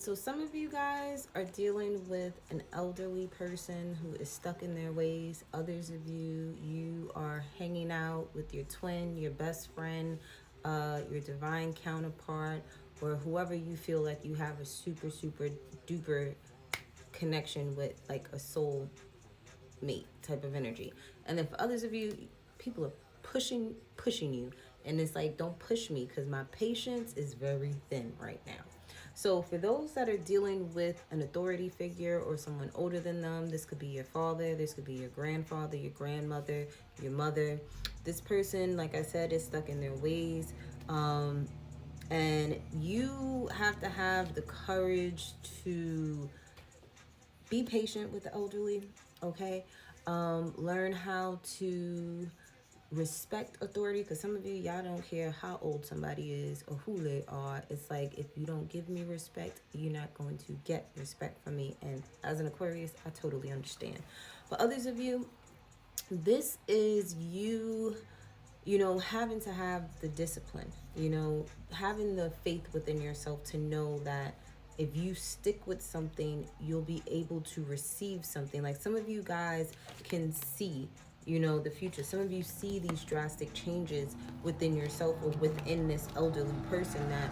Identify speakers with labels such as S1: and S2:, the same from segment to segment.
S1: So some of you guys are dealing with an elderly person who is stuck in their ways. Others of you, you are hanging out with your twin, your best friend, your divine counterpart, or whoever you feel like you have a super, super duper connection with, like a soul mate type of energy. And then for others of you, people are pushing you, and it's like, don't push me because my patience is very thin right now. So for those that are dealing with an authority figure or someone older than them, this could be your father, this could be your grandfather, your grandmother, your mother. This person, like I said, is stuck in their ways. And you have to have the courage to be patient with the elderly, okay? Learn how to respect authority, because some of you, y'all don't care how old somebody is or who they are. It's like, if you don't give me respect, you're not going to get respect from me. And as an Aquarius, I totally understand. But others of you, this is you having to have the discipline, having the faith within yourself to know that if you stick with something, you'll be able to receive something. Like some of you guys can see, the future. Some of you see these drastic changes within yourself or within this elderly person that,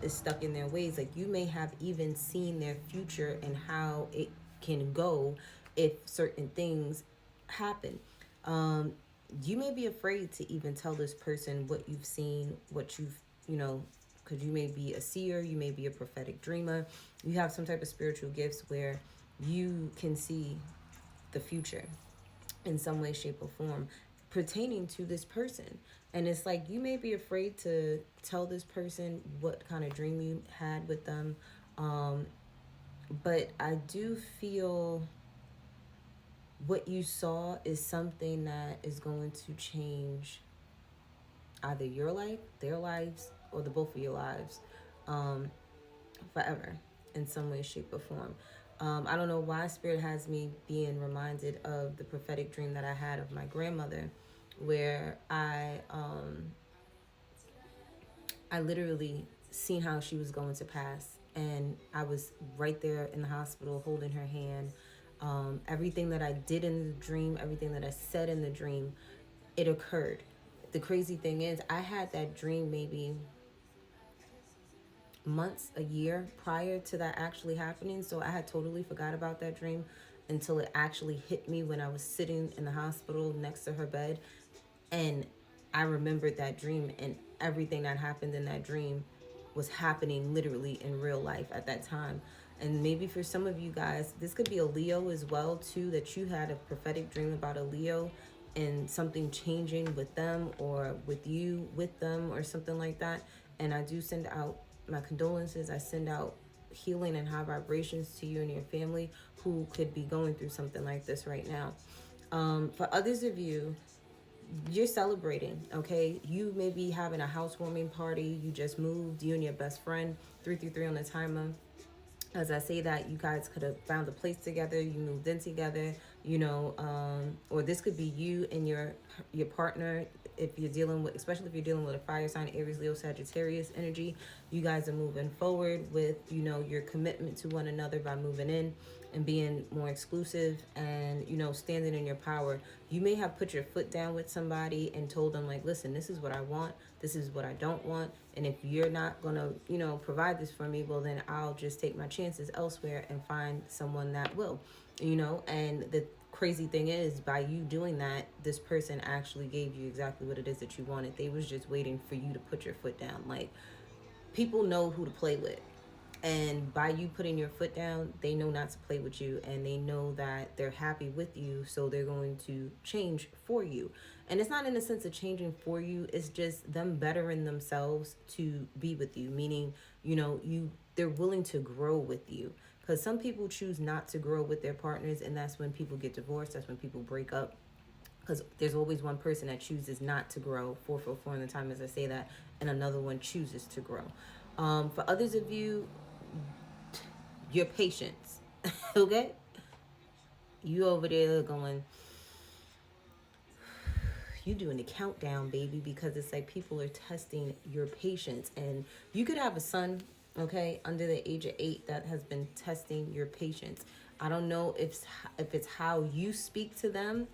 S1: is stuck in their ways. Like you may have even seen their future and how it can go if certain things happen. You may be afraid to even tell this person what you've seen, what you've, because you may be a seer, you may be a prophetic dreamer, you have some type of spiritual gifts where you can see the future in some way, shape, or form pertaining to this person. And it's like you may be afraid to tell this person what kind of dream you had with them. But I do feel what you saw is something that is going to change either your life, their lives, or the both of your lives, forever in some way, shape, or form. I don't know why Spirit has me being reminded of the prophetic dream that I had of my grandmother, where I literally seen how she was going to pass, and I was right there in the hospital holding her hand. Everything that I did in the dream, everything that I said in the dream, it occurred. The crazy thing is, I had that dream maybe months, a year prior to that actually happening. So I had totally forgot about that dream until it actually hit me when I was sitting in the hospital next to her bed. And I remembered that dream, and everything that happened in that dream was happening literally in real life at that time. And maybe for some of you guys, this could be a Leo as well too, that you had a prophetic dream about a Leo and something changing with them or with you with them or something like that. And I do send out my condolences. I send out healing and high vibrations to you and your family who could be going through something like this right now. For others of you, you're celebrating, okay? You may be having a housewarming party. You just moved, you and your best friend, 333 on the timer. As I say that, you guys could have found a place together, you moved in together, or this could be you and your partner. If you're dealing with, especially if you're dealing with a fire sign, Aries, Leo, Sagittarius energy, you guys are moving forward with, your commitment to one another by moving in and being more exclusive and, standing in your power. You may have put your foot down with somebody and told them, like, listen, this is what I want, this is what I don't want, and if you're not gonna, provide this for me, well, then I'll just take my chances elsewhere and find someone that will, and the crazy thing is, by you doing that, this person actually gave you exactly what it is that you wanted. They was just waiting for you to put your foot down. Like, people know who to play with, and by you putting your foot down, they know not to play with you, and they know that they're happy with you, so they're going to change for you. And it's not in the sense of changing for you, it's just them bettering themselves to be with you, meaning, they're willing to grow with you. Because some people choose not to grow with their partners, and that's when people get divorced, that's when people break up. Because there's always one person that chooses not to grow, 444 in the time as I say that, and another one chooses to grow. For others of you, your patience, okay? You over there going, you doing the countdown, baby, because it's like people are testing your patience. And you could have a son okay, under the age of 8 that has been testing your patience. I don't know if it's how you speak to them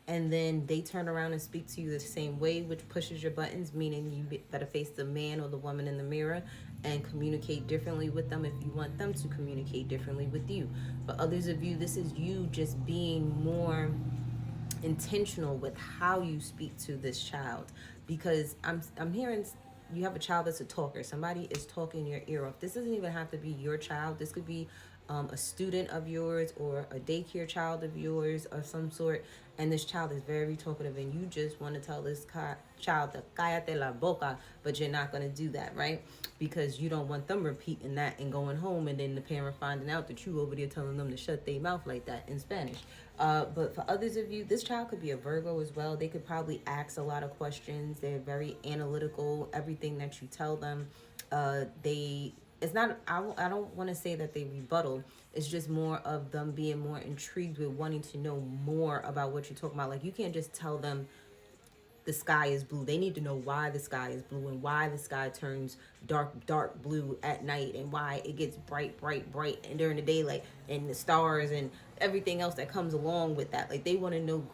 S1: and then they turn around and speak to you the same way, which pushes your buttons, meaning you better face the man or the woman in the mirror and communicate differently with them if you want them to communicate differently with you. For others of you, this is you just being more intentional with how you speak to this child, because I'm hearing you have a child that's a talker. Somebody is talking your ear off. This doesn't even have to be your child. This could be a student of yours or a daycare child of yours of some sort, and this child is very talkative and you just want to tell this child to cállate la boca, but you're not going to do that, right? Because you don't want them repeating that and going home and then the parent finding out that you over there telling them to shut their mouth like that in Spanish. But for others of you, this child could be a Virgo as well. They could probably ask a lot of questions. They're very analytical. Everything that you tell them, it's not, I don't want to say that they rebuttal. It's just more of them being more intrigued with wanting to know more about what you're talking about. Like, you can't just tell them the sky is blue. They need to know why the sky is blue and why the sky turns dark blue at night and why it gets bright and during the day, like, and the stars and everything else that comes along with that. Like, they want to know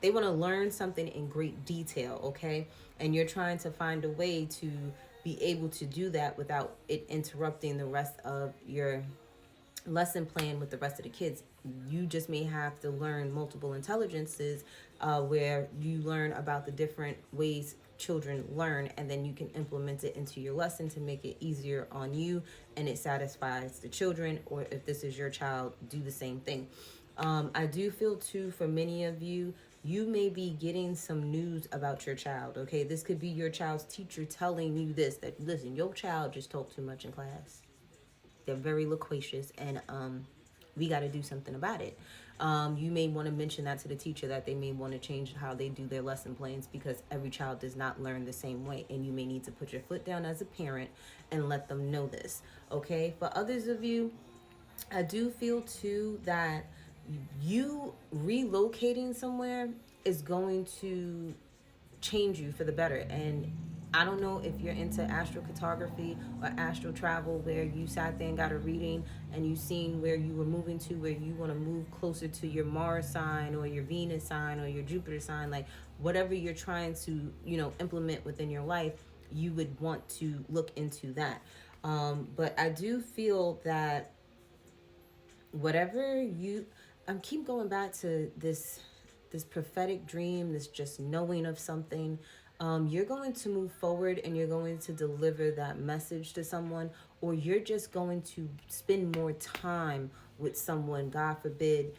S1: they want to learn something in great detail, okay? And you're trying to find a way to be able to do that without it interrupting the rest of your lesson plan with the rest of the kids. You just may have to learn multiple intelligences, where you learn about the different ways children learn, and then you can implement it into your lesson to make it easier on you and it satisfies the children. Or if this is your child, do the same thing. I do feel too, for many of you, you may be getting some news about your child, okay? This could be your child's teacher telling you this, that listen, your child just talked too much in class. They're very loquacious, and we got to do something about it. You may want to mention that to the teacher, that they may want to change how they do their lesson plans, because every child does not learn the same way, and you may need to put your foot down as a parent and let them know this, okay? For others of you, I do feel too that you relocating somewhere is going to change you for the better. And I don't know if you're into astrocartography or astral travel, where you sat there and got a reading and you seen where you were moving to, where you want to move closer to your Mars sign or your Venus sign or your Jupiter sign, like whatever you're trying to, implement within your life, you would want to look into that. But I do feel that whatever I'm keep going back to this prophetic dream, this just knowing of something. You're going to move forward and you're going to deliver that message to someone, or you're just going to spend more time with someone, God forbid,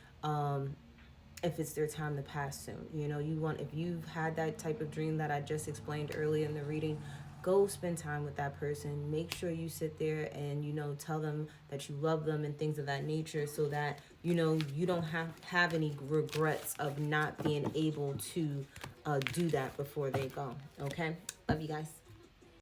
S1: if it's their time to pass soon. If you've had that type of dream that I just explained earlier in the reading, go spend time with that person. Make sure you sit there and, tell them that you love them and things of that nature, so that, you don't have any regrets of not being able to do that before they go. Okay? Love you guys.